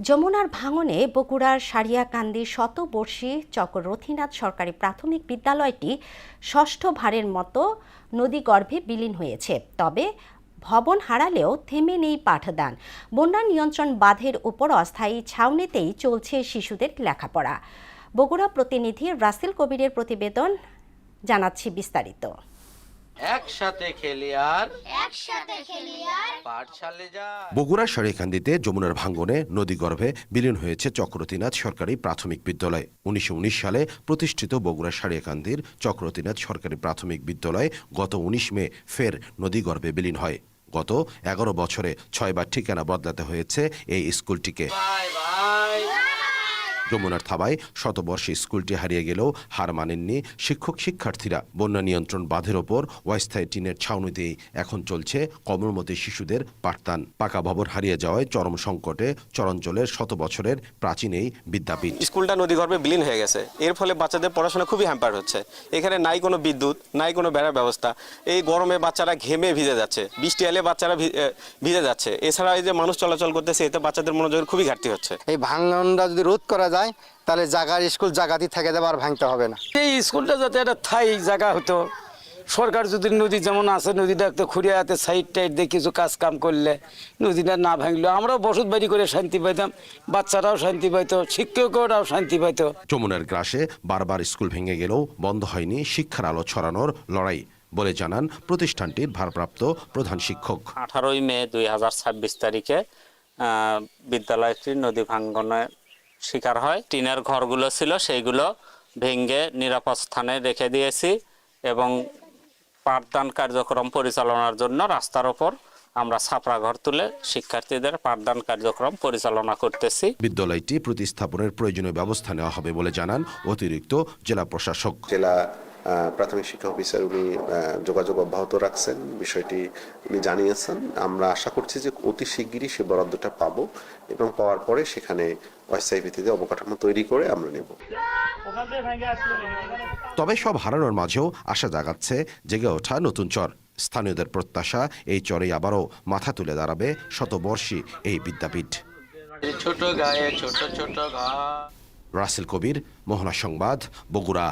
যমুনার ভাঙনে বগুড়ার সারিয়াকান্দি শতবর্ষী চক্ররথীনাথ সরকারি প্রাথমিক বিদ্যালয়টি ষষ্ঠ ভারের মতো নদীগর্ভে বিলীন হয়েছে। তবে ভবন হারালেও থেমে নেই পাঠদান। বন্যা নিয়ন্ত্রণ বাঁধের উপর অস্থায়ী ছাউনিতেই চলছে শিশুদের লেখাপড়া। বগুড়া প্রতিনিধি রাসেল কবিরের প্রতিবেদন, জানাচ্ছি বিস্তারিত। বগুড়ার সারিয়াকান্দিতে যমুনার ভাঙনে নদীগর্ভে বিলীন হয়েছে চক্ররথীনাথ সরকারি প্রাথমিক বিদ্যালয়। 1919 সালে প্রতিষ্ঠিত বগুড়া সারিয়াকান্দির চক্ররথীনাথ সরকারি প্রাথমিক বিদ্যালয় গত 19 মে ফের নদীগর্ভে বিলীন হয়। গত 11 বছরে 6 বার ঠিকানা বদলাতে হয়েছে এই স্কুলটিকে। যমুনার থাবায় শতবর্ষী স্কুলটি হারিয়ে গেলেও হার মানেননি শিক্ষক শিক্ষার্থীরা। বন্যা নিয়ন্ত্রণ বাঁধের ওপর অস্থায়ী টিনের ছাউনিতেই এখন চলছে কোমলমতি শিশুদের পাঠদান। পাকা ভবন হারিয়ে যাওয়ায় চরম সংকটে চরাঞ্চলের শত বছরের প্রাচীন এই বিদ্যাপীঠ। স্কুলটা নদীগর্ভে বিলীন হয়ে গেছে। এর ফলে বাচ্চাদের পড়াশোনা খুবই হ্যাম্পার হচ্ছে। এখানে নাই কোনো বিদ্যুৎ, নাই কোনো বেড়ার ব্যবস্থা। এই গরমে বাচ্চারা ঘেমে ভিজে যাচ্ছে, বৃষ্টি এলে বাচ্চারা ভিজে যাচ্ছে। এছাড়া এই যে মানুষ চলাচল করতেছে, এতে বাচ্চাদের মনোযোগের খুবই ঘাটতি হচ্ছে। এই ভাঙনটা যদি রোধ করা যায় তাহলে জায়গার স্কুল জায়গাতেই থেকে যাবে, আর ভাঙতে হবে না। এই স্কুলটা যাতে একটা স্থায়ী জায়গা হতো, সরকার যদি নদী যেমন আছে নদীটা একটা খুঁড়িয়ে হাতে সাইড টাইড দিয়ে কিছু কাজ কাম করলে নদীটা না ভাঙলো আমরাও বসত বাড়ি করে শান্তি পাইতাম, বাচ্চারাও শান্তি পাইতো, শিক্ষকরাও শান্তি পাইতো। যমুনার গ্রাসে বারবার স্কুল ভেঙে গেলেও বন্ধ হয়নি শিক্ষার আলো ছড়ানোর লড়াই বলে জানান প্রতিষ্ঠানটির ভারপ্রাপ্ত প্রধান শিক্ষক। 18 মে 2026 তারিখে বিদ্যালয়টি নদী ভাঙ্গনের শিকার হয়। টিনের ঘরগুলো ছিল সেইগুলো ভেঙে নিরাপদ স্থানে রেখে দিয়েছি এবং পাঠদান কার্যক্রম পরিচালনার জন্য রাস্তার ওপর আমরা ছাপরা ঘর তুলে শিক্ষার্থীদের পাঠদান কার্যক্রম পরিচালনা করতেছি। বিদ্যালয়টি প্রতিস্থাপনের প্রয়োজনীয় ব্যবস্থা নেওয়া হবে বলে জানান অতিরিক্ত জেলা প্রশাসক। জেলা প্রাথমিক শিক্ষা অফিসার উনি যোগাযোগ অব্যাহত রাখছেন, বিষয়টি উনি জানিয়েছেন। আমরা আশা করছি যে অতি শিগগিরই সে বরাদ্দটা পাবো এবং পাওয়ার পরে সেখানে অস্থায়ী ভিত্তিতে অবকাঠামো তৈরি করে আমরা নেব। তবে সব হারানোর মাঝেও আশা জাগাচ্ছে জেগে ওঠা নতুন চর। স্থানীয়দের প্রত্যাশা এই চরে আবারও মাথা তুলে দাঁড়াবে শতবর্ষী এই বিদ্যাপীঠ। ছোট গায়ে ছোট ছোট ঘর। রাসেল কবির, মোহনা সংবাদ, বগুড়া।